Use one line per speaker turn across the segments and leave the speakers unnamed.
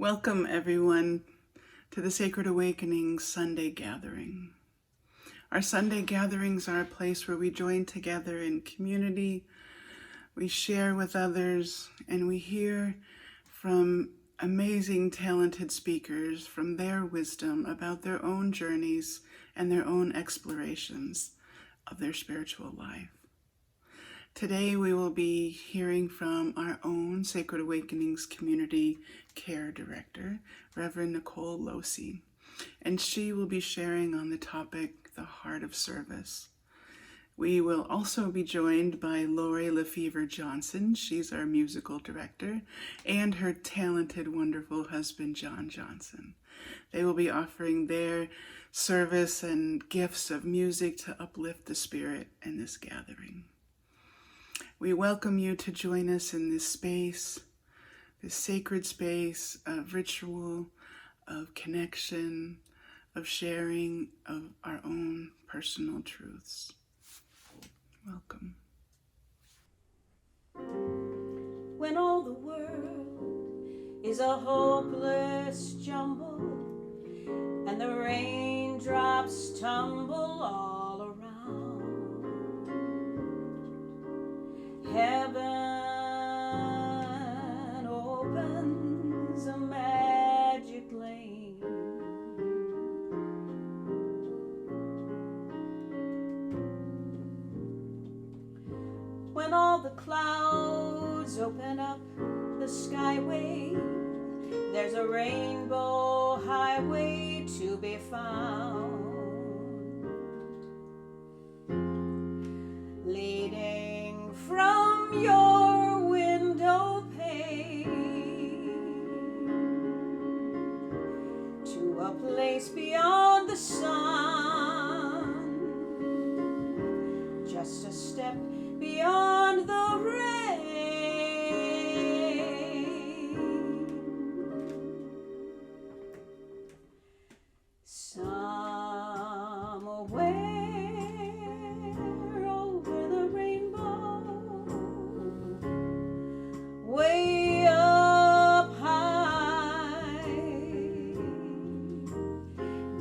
Welcome, everyone, to the Sacred Awakening Sunday Gathering. Our Sunday gatherings are a place where we join together in community, we share with others, and we hear from amazing, talented speakers from their wisdom about their own journeys and their own explorations of their spiritual life. Today we will be hearing from our own Sacred Awakenings Community Care Director, Reverend Nicole Losie, and she will be sharing on the topic, the heart of service. We will also be joined by LeFevre Johnson. She's our musical director, and her talented, wonderful husband, John Johnson. They will be offering their service and gifts of music to uplift the spirit in this gathering. We welcome you to join us in this space, this sacred space of ritual, of connection, of sharing of our own personal truths. Welcome.
When all the world is a hopeless jumble and the raindrops tumble all around, heaven opens a magic lane. When all the clouds open up the skyway, there's a rainbow highway to be found, leading from your window pane to a place beyond the sun, just a step beyond the rain. Somewhere over the rainbow, way up high,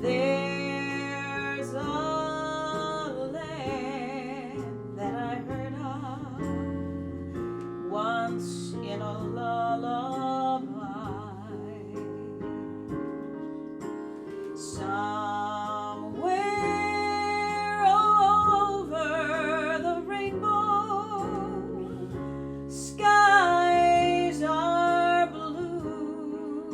there's a land that I heard of once in a lullaby. Somewhere over the rainbow, skies are blue,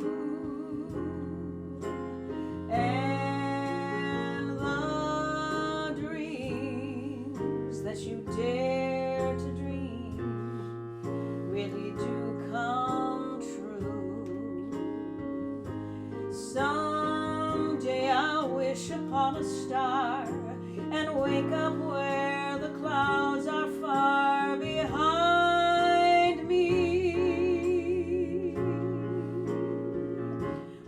and the dreams that you dare to dream really do come true. Someday I'll wish upon a star and wake up where the clouds are far behind me,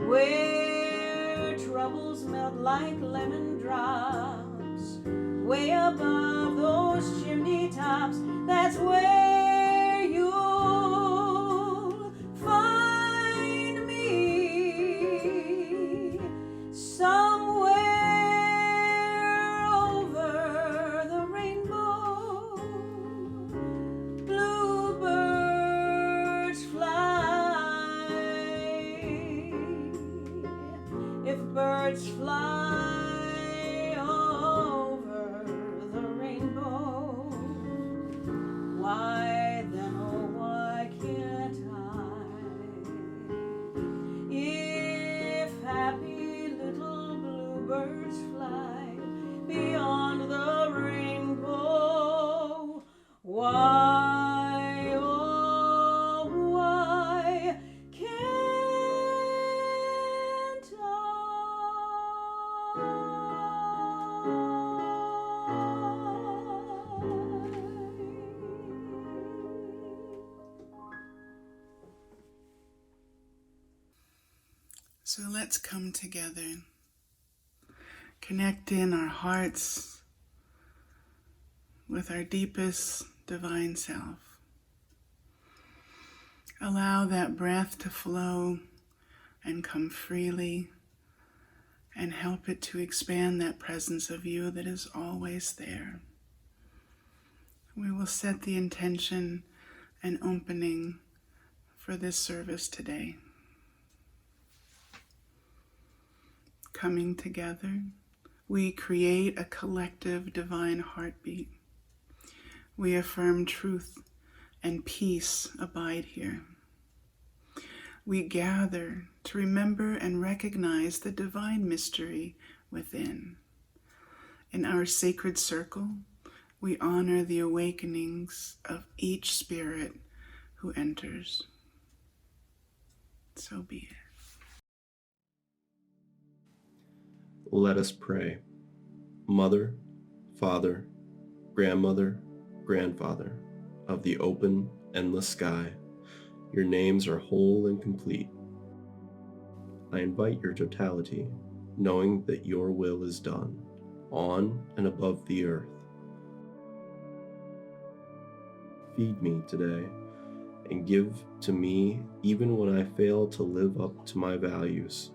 where troubles melt like lemon drops, way above those chimney tops. That's where you'll find me. Somewhere over the rainbow, bluebirds fly. If birds fly over the rainbow, why then, oh, why can't I? If happy little bluebirds fly beyond the rainbow, why, oh, why can't I?
So let's come together, connect in our hearts with our deepest divine self. Allow that breath to flow and come freely, and help it to expand that presence of you that is always there. We will set the intention and opening for this service today. Coming together, we create a collective divine heartbeat. We affirm truth and peace abide here. We gather to remember and recognize the divine mystery within. In our sacred circle, we honor the awakenings of each spirit who enters. So be it.
Let us pray. Mother, Father, Grandmother, Grandfather of the open, endless sky, your names are whole and complete. I invite your totality, knowing that your will is done, on and above the earth. Feed me today, and give to me even when I fail to live up to my values.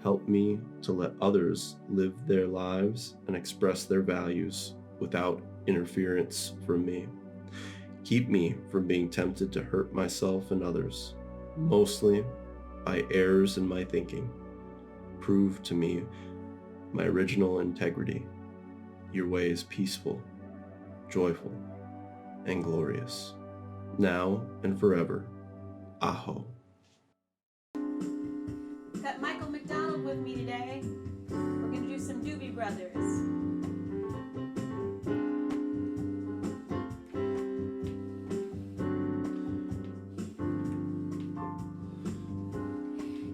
Help me to let others live their lives and express their values without interference from me. Keep me from being tempted to hurt myself and others, mostly by errors in my thinking. Prove to me my original integrity. Your way is peaceful, joyful, and glorious, now and forever. Aho.
Got Michael McDonald with me today. We're going to do some Doobie Brothers.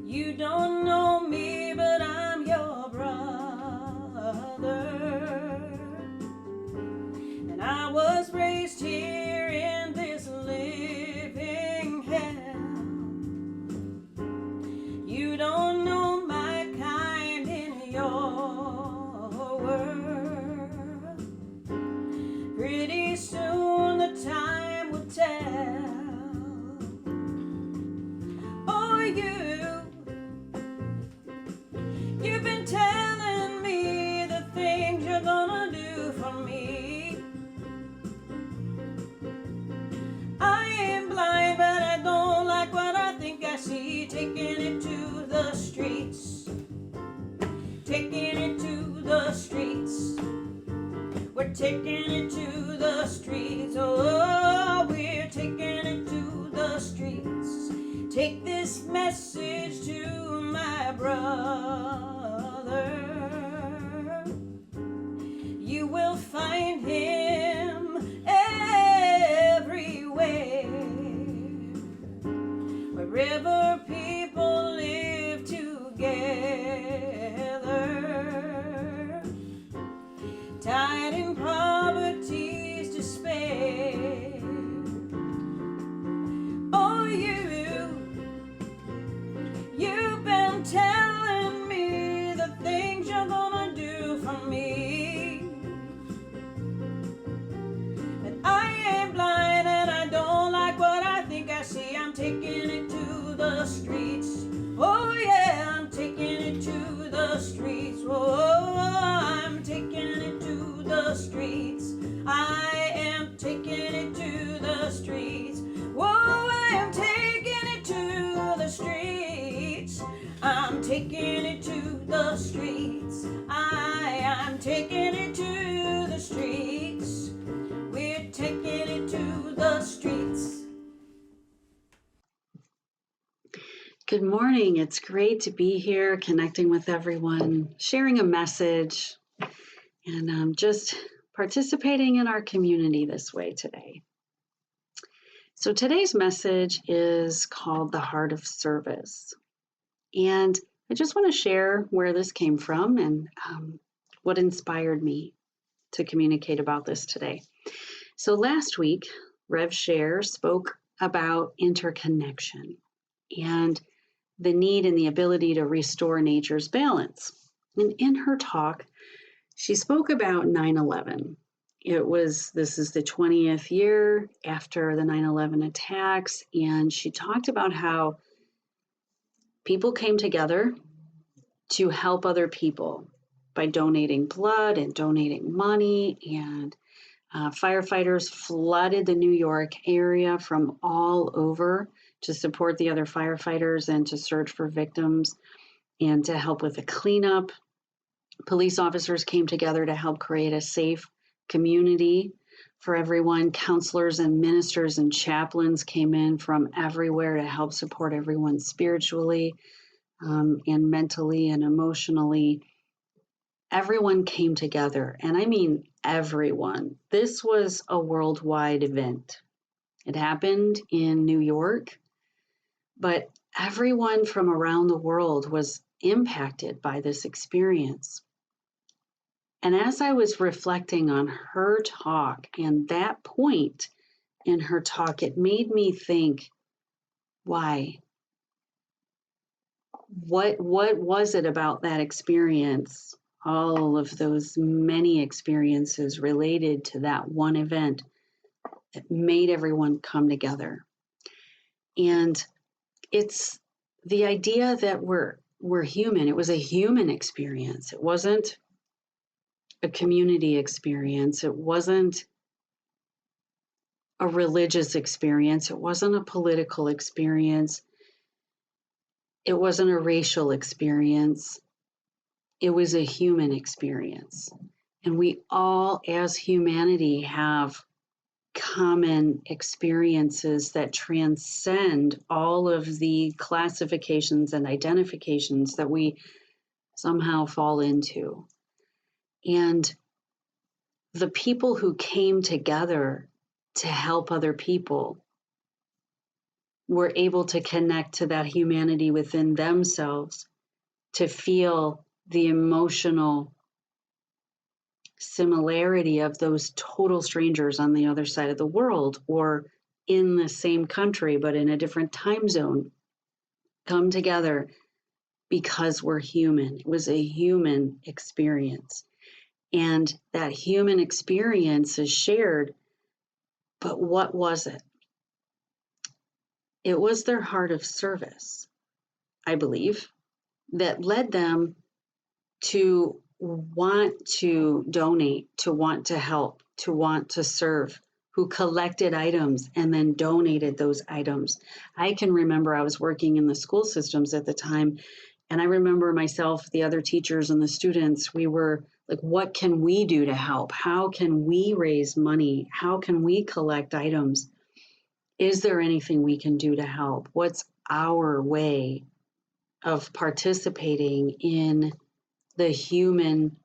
You don't know me, but I'm your brother. And I was raised here in this living hell. You don't know my kind in your world. Pretty soon the time will tell. Oh, you've been telling me the things you're gonna do for me. I ain't blind, but I don't like what I think I see. Taking it to the streets. Taking it to the streets. We're taking it to the streets. Oh, we're taking it to the streets. Take this message to my brother. You will find him everywhere, wherever people live together, tied in poverty's despair. Oh, you've been telling me the things you're gonna do for me. But I ain't blind and I don't like what I think I see. I'm taking it to the streets. Oh yeah, I'm taking it to the streets. Oh, I'm taking it to the streets. I am taking it to the streets. Whoa, I am taking it to the streets. I'm taking it to the streets. I am taking it to the streets. We're taking it to the streets.
Good morning. It's great to be here, connecting with everyone, sharing a message, and just participating in our community this way today. So today's message is called The Heart of Service. And I just want to share where this came from and what inspired me to communicate about this today. So last week, Rev Share spoke about interconnection and the need and the ability to restore nature's balance. And in her talk, she spoke about 9/11. This is the 20th year after the 9/11 attacks, and she talked about how People came together to help other people by donating blood and donating money, and firefighters flooded the New York area from all over to support the other firefighters and to search for victims and to help with the cleanup. Police officers came together to help create a safe community for everyone. Counselors and ministers and chaplains came in from everywhere to help support everyone spiritually and mentally and emotionally. Everyone came together, and I mean everyone. This was a worldwide event. It happened in New York, but everyone from around the world was impacted by this experience. And as I was reflecting on her talk and that point in her talk, it made me think, why? What was it about that experience, all of those many experiences related to that one event, that made everyone come together? And it's the idea that we're human. It was a human experience. It wasn't a community experience. It wasn't a religious experience. It wasn't a political experience. It wasn't a racial experience. It was a human experience. And we all, as humanity, have common experiences that transcend all of the classifications and identifications that we somehow fall into. And the people who came together to help other people were able to connect to that humanity within themselves, to feel the emotional similarity of those total strangers on the other side of the world or in the same country but in a different time zone come together because we're human. It was a human experience. And that human experience is shared, but what was it? It was their heart of service, I believe, that led them to want to donate, to want to help, to want to serve, who collected items and then donated those items. I can remember I was working in the school systems at the time, and I remember myself, the other teachers, and the students, we were like, what can we do to help? How can we raise money? How can we collect items? Is there anything we can do to help? What's our way of participating in the human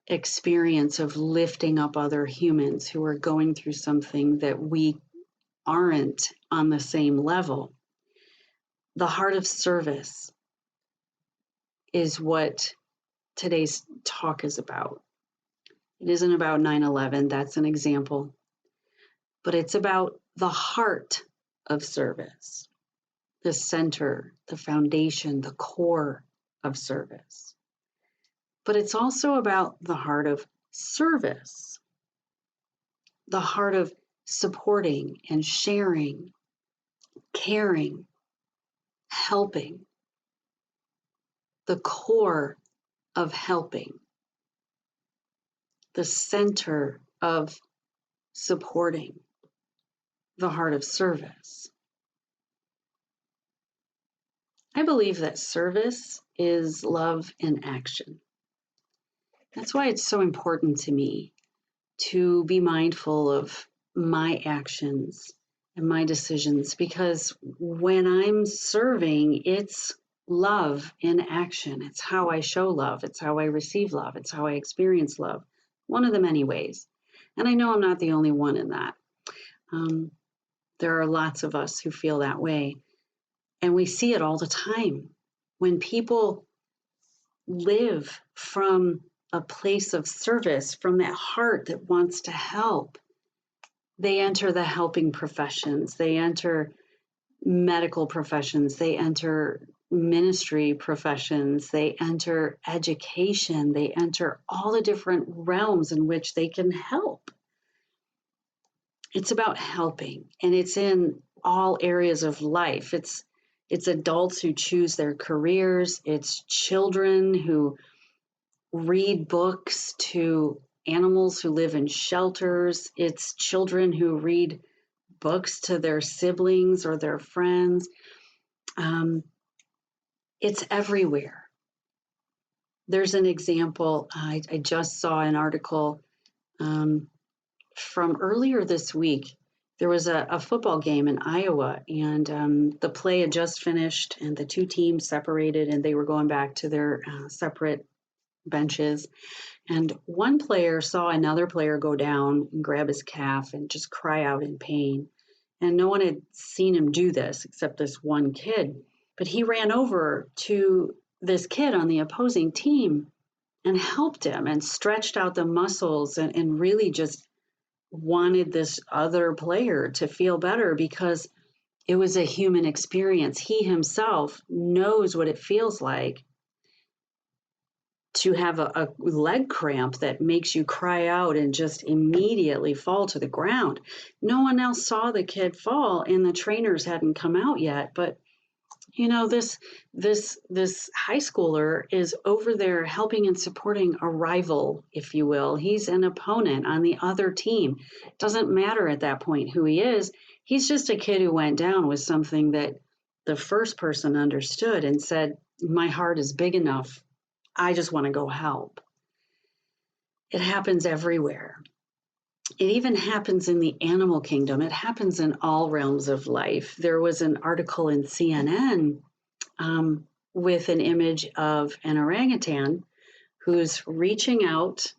experience of lifting up other humans who are going through something that we aren't on the same level? The heart of service is what today's talk is about. It isn't about 9/11, that's an example, but it's about the heart of service, the center, the foundation, the core of service. But it's also about the heart of service, the heart of supporting and sharing, caring, helping, the core of helping, the center of supporting, the heart of service. I believe that service is love in action. That's why it's so important to me to be mindful of my actions and my decisions, because when I'm serving, it's love in action. It's how I show love. It's how I receive love. It's how I experience love. One of the many ways. And I know I'm not the only one in that. There are lots of us who feel that way. And we see it all the time. When people live from a place of service, from that heart that wants to help, they enter the helping professions, they enter medical professions, they enter ministry professions, they enter education, they enter all the different realms in which they can help. It's about helping, and it's in all areas of life. It's It's adults who choose their careers. It's children who read books to animals who live in shelters. It's children who read books to their siblings or their friends. It's everywhere. There's an example. I just saw an article from earlier this week. There was a football game in Iowa, and the play had just finished, and the two teams separated, and they were going back to their separate benches. And one player saw another player go down and grab his calf and just cry out in pain. And no one had seen him do this except this one kid. But he ran over to this kid on the opposing team and helped him and stretched out the muscles and really just wanted this other player to feel better because it was a human experience. He himself knows what it feels like to have a leg cramp that makes you cry out and just immediately fall to the ground. No one else saw the kid fall, and the trainers hadn't come out yet. But you know, this high schooler is over there helping and supporting a rival, if you will. He's an opponent on the other team. Doesn't matter at that point who he is. He's just a kid who went down with something that the first person understood and said, "My heart is big enough. I just want to go help." It happens everywhere. It even happens in the animal kingdom. It happens in all realms of life. There was an article in CNN with an image of an orangutan who's reaching out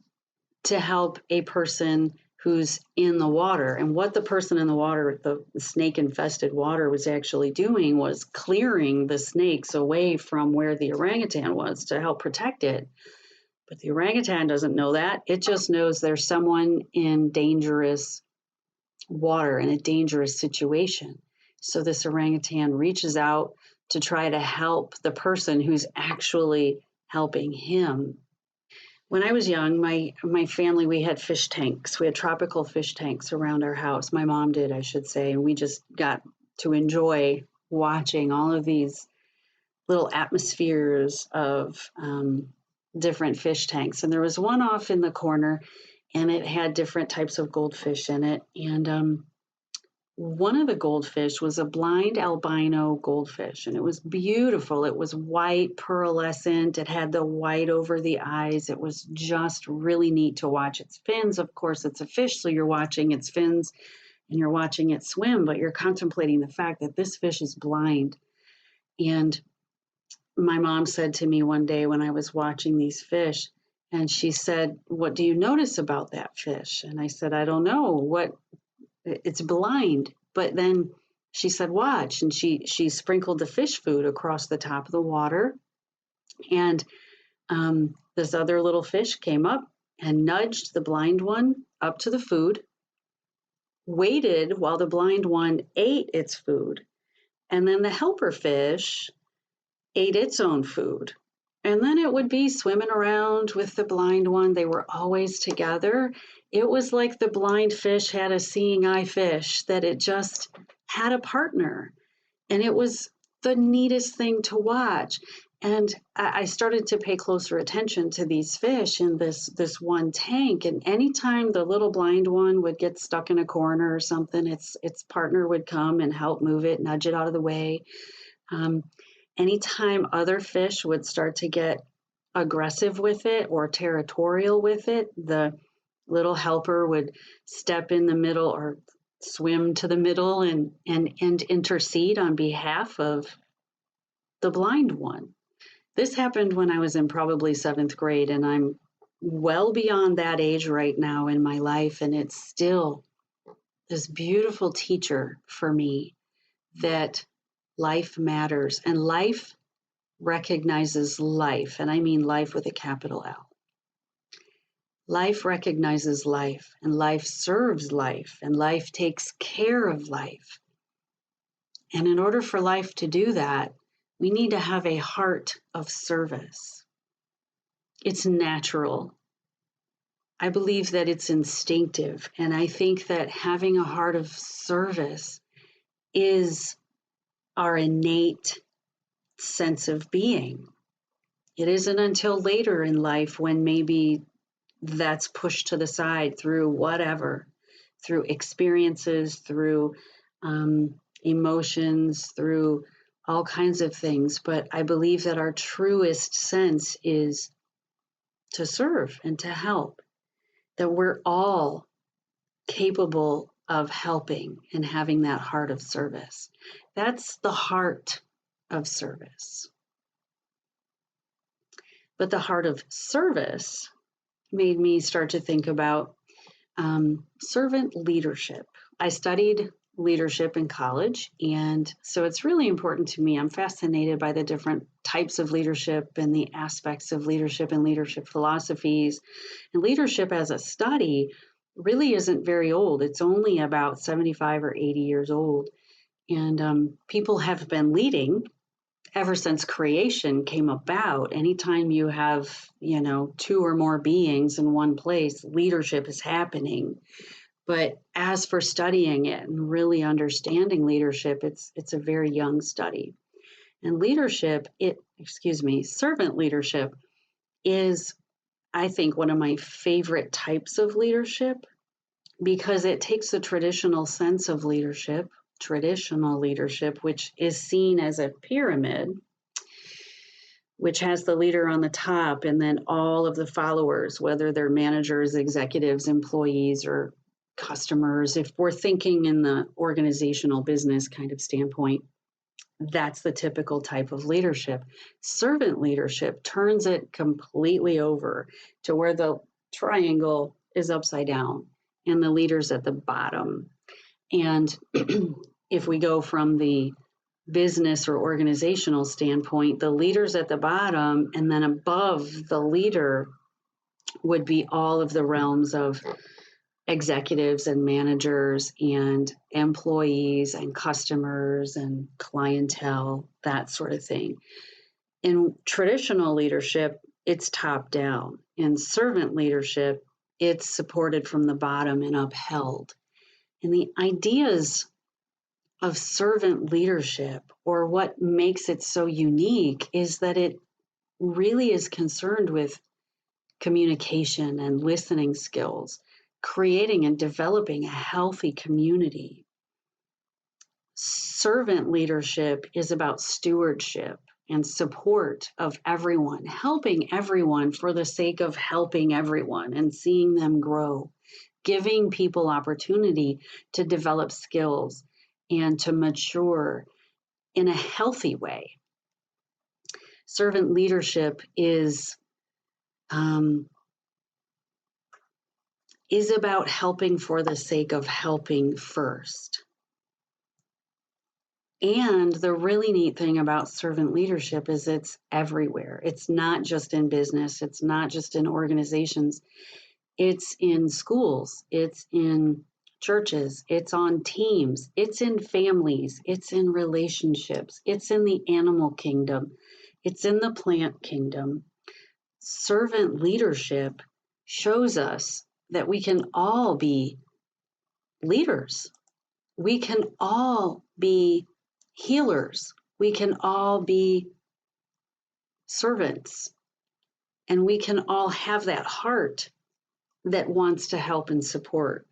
to help a person who's in the water. And what the person in the water, the snake-infested water, was actually doing was clearing the snakes away from where the orangutan was to help protect it. But the orangutan doesn't know that. It just knows there's someone in dangerous water, in a dangerous situation. So this orangutan reaches out to try to help the person who's actually helping him. When I was young, my family, we had fish tanks. We had tropical fish tanks around our house. My mom did, I should say. And we just got to enjoy watching all of these little atmospheres of different fish tanks. And there was one off in the corner, and it had different types of goldfish in it. And one of the goldfish was a blind albino goldfish, and it was beautiful. It was white, pearlescent. It had the white over the eyes. It was just really neat to watch its fins. Of course, it's a fish, so you're watching its fins and you're watching it swim, but you're contemplating the fact that this fish is blind. And my mom said to me one day when I was watching these fish, and she said, "What do you notice about that fish?" And I said, "I don't know. It's blind." But then she said, "Watch." And she sprinkled the fish food across the top of the water. And this other little fish came up and nudged the blind one up to the food, waited while the blind one ate its food. And then the helper fish ate its own food. And then it would be swimming around with the blind one. They were always together. It was like the blind fish had a seeing eye fish, that it just had a partner. And it was the neatest thing to watch. And I started to pay closer attention to these fish in this one tank. And anytime the little blind one would get stuck in a corner or something, its partner would come and help move it, nudge it out of the way. Anytime other fish would start to get aggressive with it or territorial with it, the little helper would step in the middle or swim to the middle and intercede on behalf of the blind one. This happened when I was in probably 7th grade, and I'm well beyond that age right now in my life, and it's still this beautiful teacher for me that life matters, and life recognizes life, and I mean life with a capital L. Life recognizes life, and life serves life, and life takes care of life. And in order for life to do that, we need to have a heart of service. It's natural. I believe that it's instinctive, and I think that having a heart of service is our innate sense of being. It isn't until later in life when maybe that's pushed to the side through whatever, through experiences, through emotions, through all kinds of things. But I believe that our truest sense is to serve and to help, that we're all capable of helping and having that heart of service. That's the heart of service. But the heart of service made me start to think about servant leadership. I studied leadership in college, and so it's really important to me. I'm fascinated by the different types of leadership and the aspects of leadership and leadership philosophies. And leadership as a study really isn't very old. It's only about 75 or 80 years old. And people have been leading ever since creation came about. Anytime you have, two or more beings in one place, leadership is happening. But as for studying it and really understanding leadership, it's a very young study. And servant leadership is, I think, one of my favorite types of leadership, because it takes the traditional sense of leadership, which is seen as a pyramid, which has the leader on the top and then all of the followers, whether they're managers, executives, employees, or customers. If we're thinking in the organizational business kind of standpoint, that's the typical type of leadership. Servant leadership turns it completely over to where the triangle is upside down and the leader's at the bottom. And if we go from the business or organizational standpoint, the leader's at the bottom, and then above the leader would be all of the realms of executives and managers and employees and customers and clientele, that sort of thing. In traditional leadership, it's top down. In servant leadership, it's supported from the bottom and upheld. And the ideas of servant leadership, or what makes it so unique, is that it really is concerned with communication and listening skills, creating and developing a healthy community. Servant leadership is about stewardship and support of everyone, helping everyone for the sake of helping everyone and seeing them grow, giving people opportunity to develop skills and to mature in a healthy way. Servant leadership is about helping for the sake of helping first. And the really neat thing about servant leadership is it's everywhere. It's not just in business. It's not just in organizations. It's in schools. It's in churches. It's on teams. It's in families. It's in relationships. It's in the animal kingdom. It's in the plant kingdom. Servant leadership shows us that we can all be leaders. We can all be healers. We can all be servants. And we can all have that heart that wants to help and support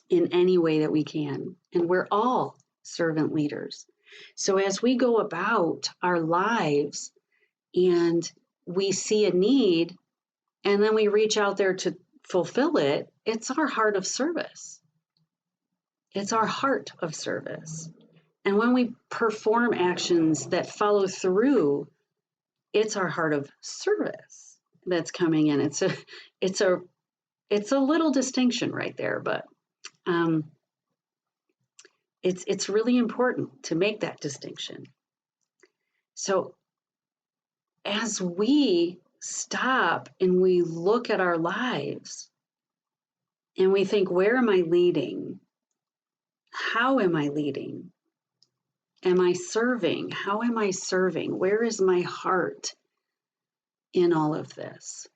in any way that we can. And we're all servant leaders. So as we go about our lives and we see a need and then we reach out there to fulfill it, it's our heart of service. It's our heart of service. And when we perform actions that follow through, it's our heart of service that's coming in. It's a little distinction right there, but it's really important to make that distinction. So as we stop and we look at our lives and we think, where am I leading? How am I leading? Am I serving? How am I serving? Where is my heart in all of this?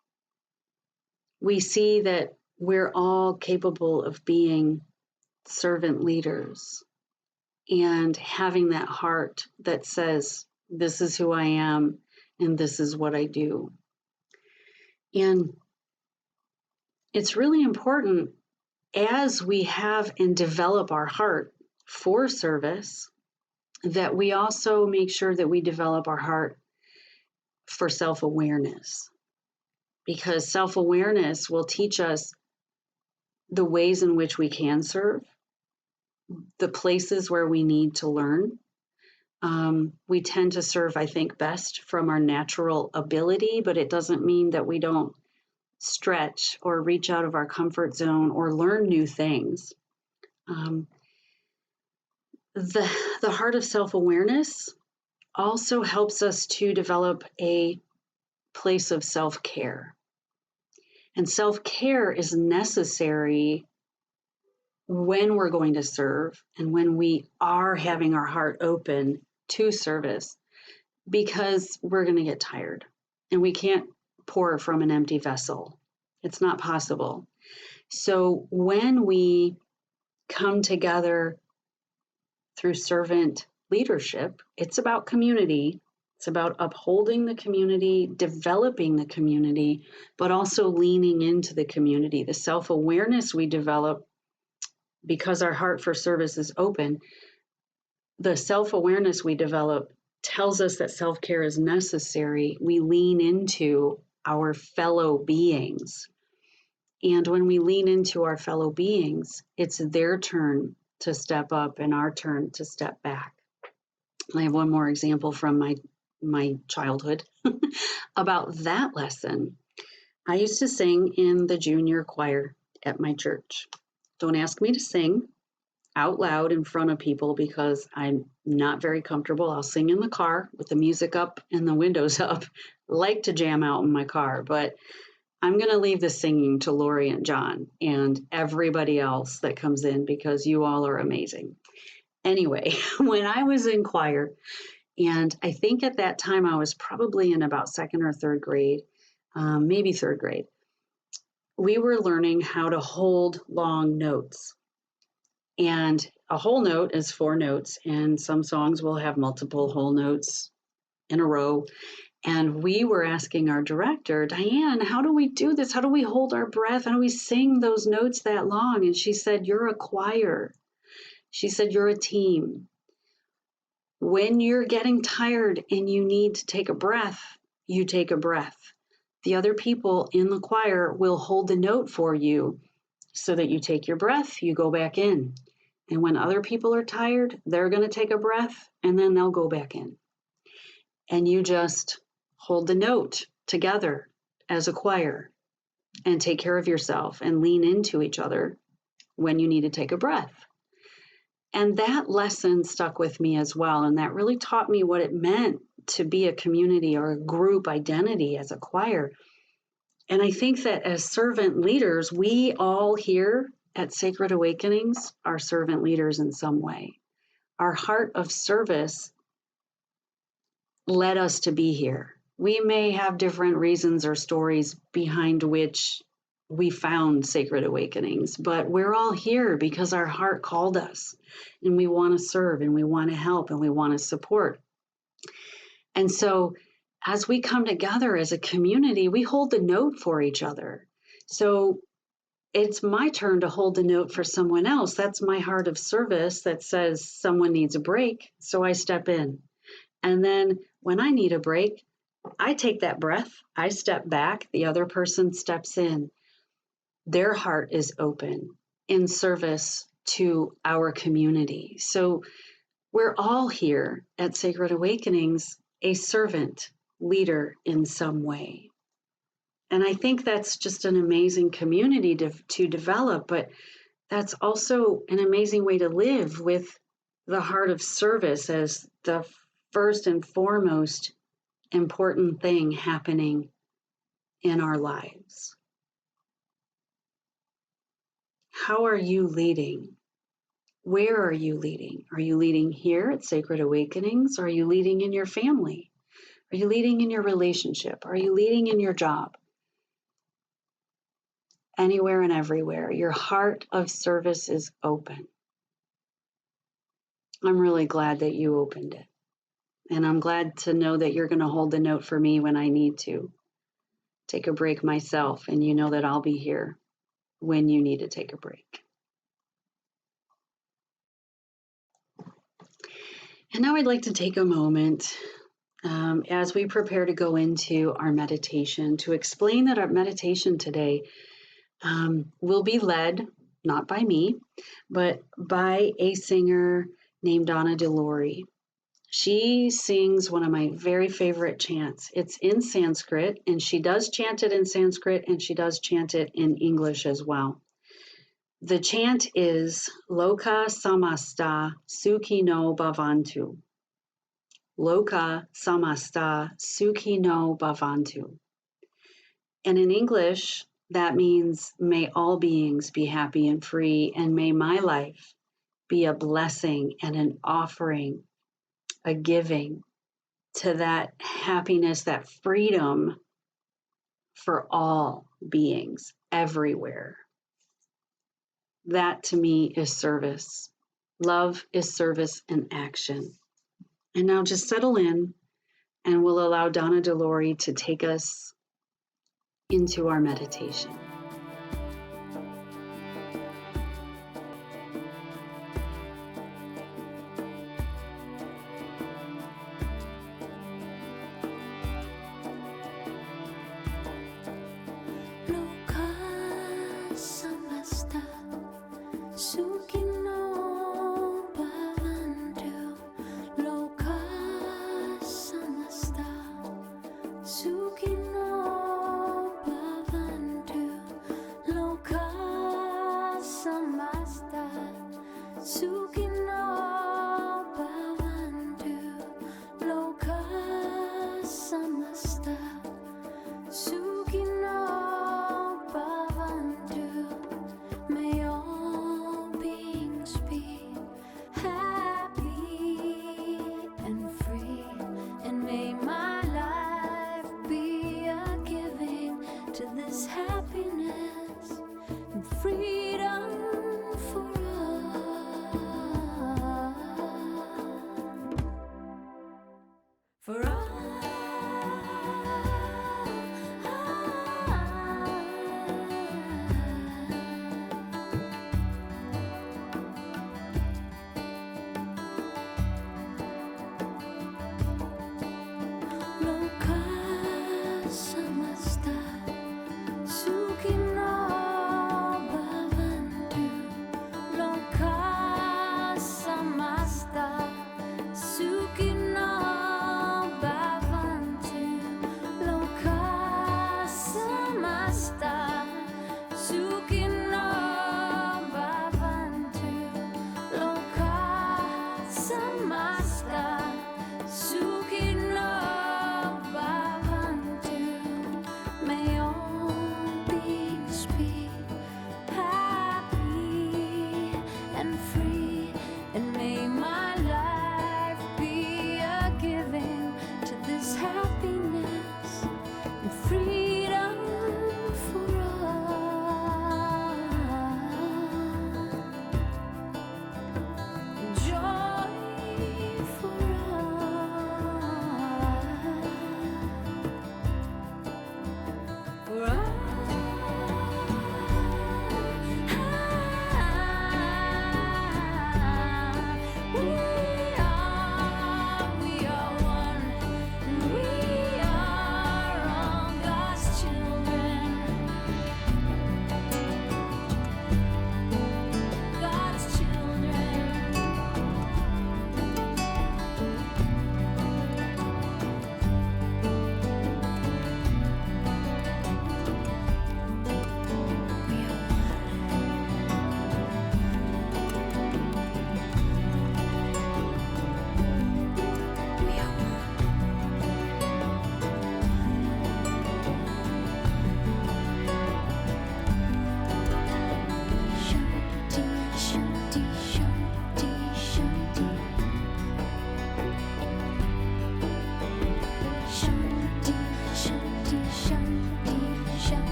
We see that we're all capable of being servant leaders. and having that heart that says, this is who I am and this is what I do. And it's really important as we have and develop our heart for service that we also make sure that we develop our heart for self-awareness, because self-awareness will teach us the ways in which we can serve, the places where we need to learn. We tend to serve, I think, best from our natural ability, but it doesn't mean that we don't stretch or reach out of our comfort zone or learn new things. The heart of self-awareness also helps us to develop a place of self-care. And self-care is necessary when we're going to serve and when we are having our heart open to service, because we're going to get tired and we can't pour from an empty vessel. It's not possible. So when we come together through servant leadership, it's about community. It's about upholding the community, developing the community, but also leaning into the community. The self-awareness we develop because our heart for service is open, the self-awareness we develop tells us that self-care is necessary. We lean into our fellow beings. And when we lean into our fellow beings, it's their turn to step up and our turn to step back. I have one more example from my childhood about that lesson. I used to sing in the junior choir at my church. Don't ask me to sing out loud in front of people because I'm not very comfortable. I'll sing in the car with the music up and the windows up. Like to jam out in my car, but I'm going to leave the singing to Lori and John and everybody else that comes in because you all are amazing. Anyway, when I was in choir, and I think at that time I was probably in about second or third grade, maybe third grade, we were learning how to hold long notes. And a whole note is 4 notes, and some songs will have multiple whole notes in a row. And we were asking our director, Diane, how do we do this? How do we hold our breath? How do we sing those notes that long? And she said, you're a choir. She said, you're a team. When you're getting tired and you need to take a breath, you take a breath. The other people in the choir will hold the note for you so that you take your breath, you go back in. And when other people are tired, they're going to take a breath and then they'll go back in. And you just hold the note together as a choir and take care of yourself and lean into each other when you need to take a breath. And that lesson stuck with me as well. And that really taught me what it meant to be a community or a group identity as a choir. And I think that as servant leaders, we all here at Sacred Awakenings are servant leaders in some way. Our heart of service led us to be here. We may have different reasons or stories behind which we found Sacred Awakenings, but we're all here because our heart called us and we want to serve and we want to help and we want to support. And so as we come together as a community, we hold the note for each other. So it's my turn to hold the note for someone else. That's my heart of service that says someone needs a break. So I step in. And then when I need a break, I take that breath, I step back, the other person steps in. Their heart is open in service to our community. So we're all here at Sacred Awakenings, a servant leader in some way. And I think that's just an amazing community to develop, but that's also an amazing way to live with the heart of service as the first and foremost important thing happening in our lives. How are you leading? Where are you leading? Are you leading here at Sacred Awakenings? Are you leading in your family? Are you leading in your relationship? Are you leading in your job? Anywhere and everywhere, your heart of service is open. I'm really glad that you opened it. And I'm glad to know that you're going to hold the note for me when I need to take a break myself. And you know that I'll be here when you need to take a break. And now I'd like to take a moment as we prepare to go into our meditation to explain that our meditation today will be led not by me, but by a singer named Donna DeLore. She sings one of my very favorite chants. It's in Sanskrit, and she does chant it in Sanskrit, and she does chant it in English as well. The chant is Loka Samasta Sukhino Bhavantu. Loka Samasta Sukhino Bhavantu. And in English, that means may all beings be happy and free, and may my life be a blessing and an offering, a giving to that happiness, that freedom for all beings everywhere. That to me is service. Love is service in action. And now just settle in, and we'll allow Donna DeLore to take us into our meditation.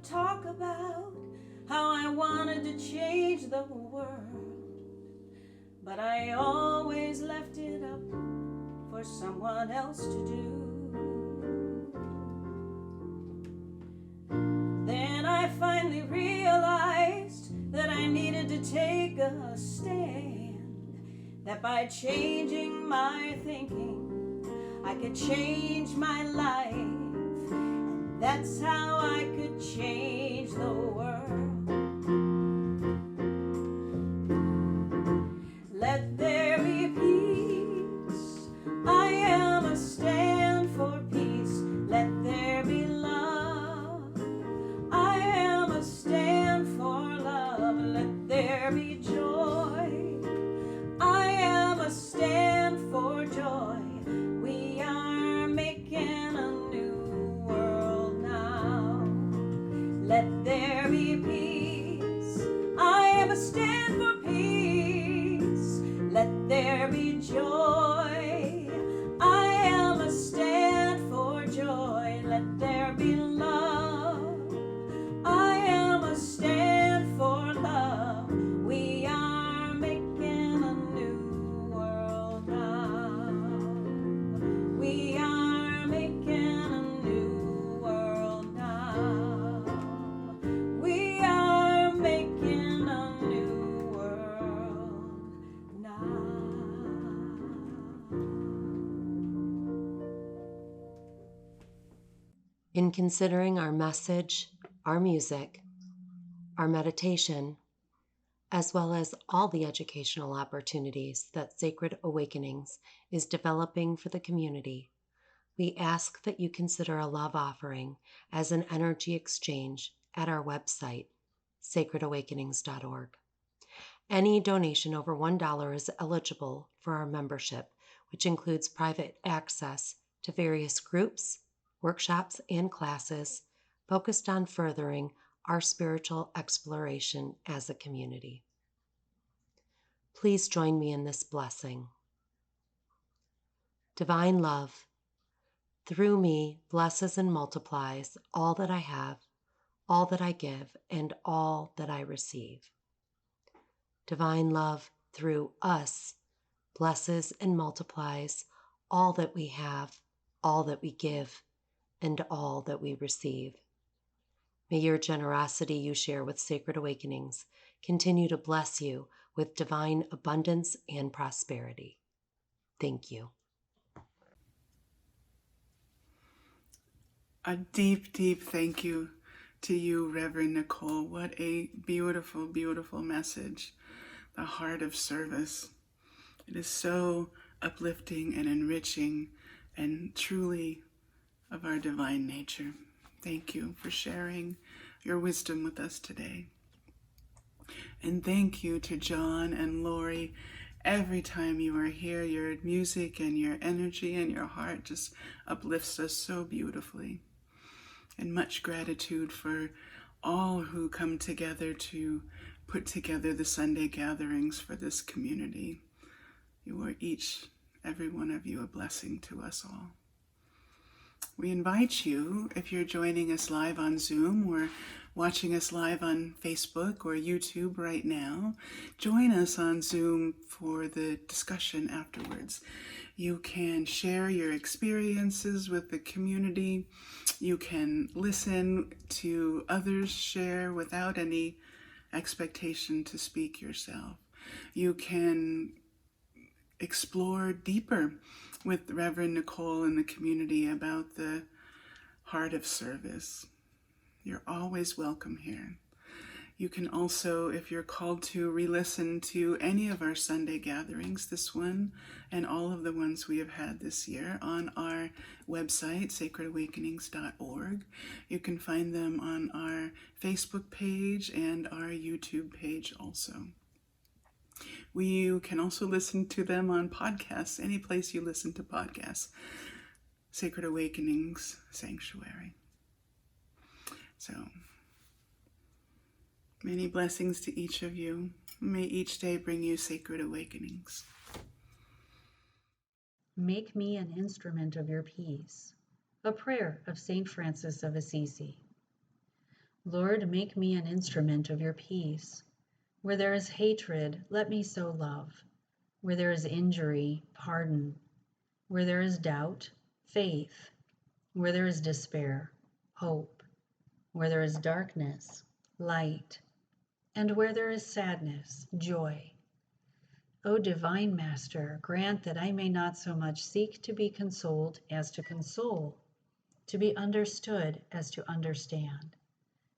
talk about how I wanted to change the world, but I always left it up for someone else to do. Then I finally realized that I needed to take a stand, that by changing my thinking, I could change my life, and that's how I could change the world. Let there be peace. I am a stand for peace. Let there be love. I am a stand for love. Let there be joy. I am a stand for joy. We are making a new world now. Let there be peace. I am a stand for peace. Let there be joy. I am a stand for joy. Let there be love. I am a stand for love. We are making a new world now. We are making a new world now. We are making a new world now.
In considering our message, our music, our meditation, as well as all the educational opportunities that Sacred Awakenings is developing for the community, we ask that you consider a love offering as an energy exchange at our website, sacredawakenings.org. Any donation over $1 is eligible for our membership, which includes private access to various groups, workshops, and classes focused on furthering our spiritual exploration as a community. Please join me in this blessing. Divine love, through me, blesses and multiplies all that I have, all that I give, and all that I receive. Divine love, through us, blesses and multiplies all that we have, all that we give, and all that we receive. May your generosity you share with Sacred Awakenings continue to bless you with divine abundance and prosperity. Thank you.
A deep, deep thank you to you, Reverend Nicole. What a beautiful, beautiful message. The heart of service. It is so uplifting and enriching and truly of our divine nature. Thank you for sharing your wisdom with us today. And thank you to John and Lori. Every time you are here, your music and your energy and your heart just uplifts us so beautifully. And much gratitude for all who come together to put together the Sunday gatherings for this community. You are each, every one of you, a blessing to us all. We invite you, if you're joining us live on Zoom or watching us live on Facebook or YouTube right now, join us on Zoom for the discussion afterwards. You can share your experiences with the community. You can listen to others share without any expectation to speak yourself. You can explore deeper with Reverend Nicole and the community about the heart of service. You're always welcome here. You can also, if you're called to, re-listen to any of our Sunday gatherings, this one and all of the ones we have had this year, on our website, sacredawakenings.org. You can find them on our Facebook page and our YouTube page also. You can also listen to them on podcasts, any place you listen to podcasts. Sacred Awakenings Sanctuary. So, many blessings to each of you. May each day bring you sacred awakenings.
Make me an instrument of your peace. A prayer of St. Francis of Assisi. Lord, make me an instrument of your peace. Where there is hatred, let me sow love. Where there is injury, pardon. Where there is doubt, faith. Where there is despair, hope. Where there is darkness, light. And where there is sadness, joy. O divine Master, grant that I may not so much seek to be consoled as to console, to be understood as to understand,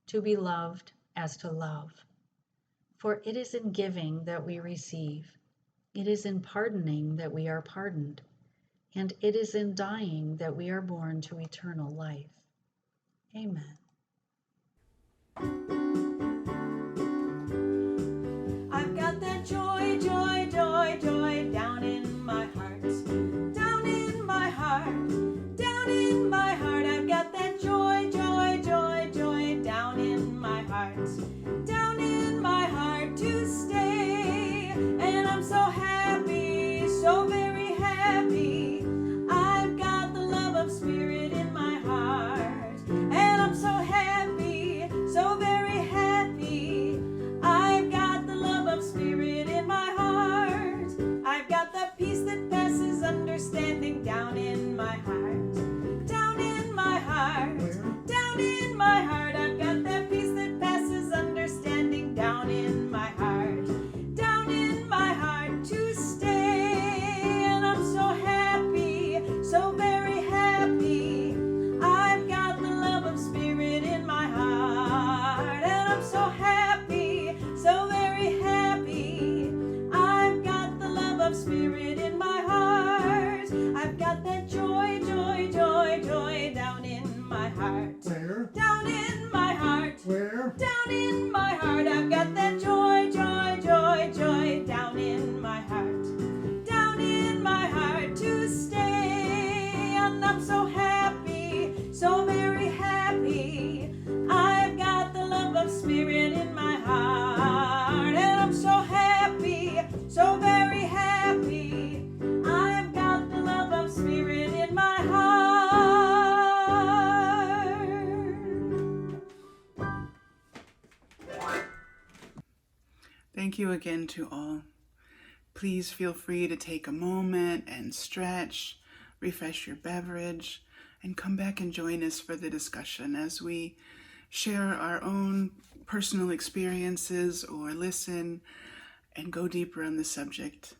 to be loved as to love. For it is in giving that we receive, it is in pardoning that we are pardoned, and it is in dying that we are born to eternal life. Amen.
I've got that joy, joy, joy, joy down in my heart. Down in my heart. Down in my heart. I've got that joy, joy, joy, joy down in my heart. Down in my heart to stay. And I'm so happy, so very happy. I've got the love of Spirit in my heart. And I'm so happy, so very happy. I've got the love of Spirit in my heart. I've got the peace that passes understanding down in my heart. Down in my heart. Down in my heart. I've got that peace that passes understanding down in my heart. Down in my heart to stay. And I'm so happy, so very happy. I've got the love of Spirit in my heart. And I'm so happy, so very happy. I've got the love of Spirit in my heart. I've got that joy, joy, joy, joy down in my heart.
Where?
Down in my heart.
Where?
Down in my heart. I've got that joy, joy, joy, joy down in my heart. Down in my heart to stay. And I'm so happy, so very happy. I've got the love of Spirit in my heart. And I'm so happy, so very happy. I've got the love of Spirit in my heart.
Thank you again to all. Please feel free to take a moment and stretch, refresh your beverage, and come back and join us for the discussion as we share our own personal experiences or listen and go deeper on the subject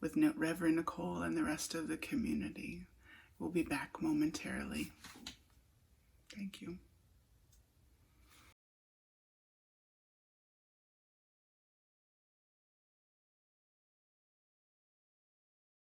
with Reverend Nicole and the rest of the community. We'll be back momentarily. Thank you.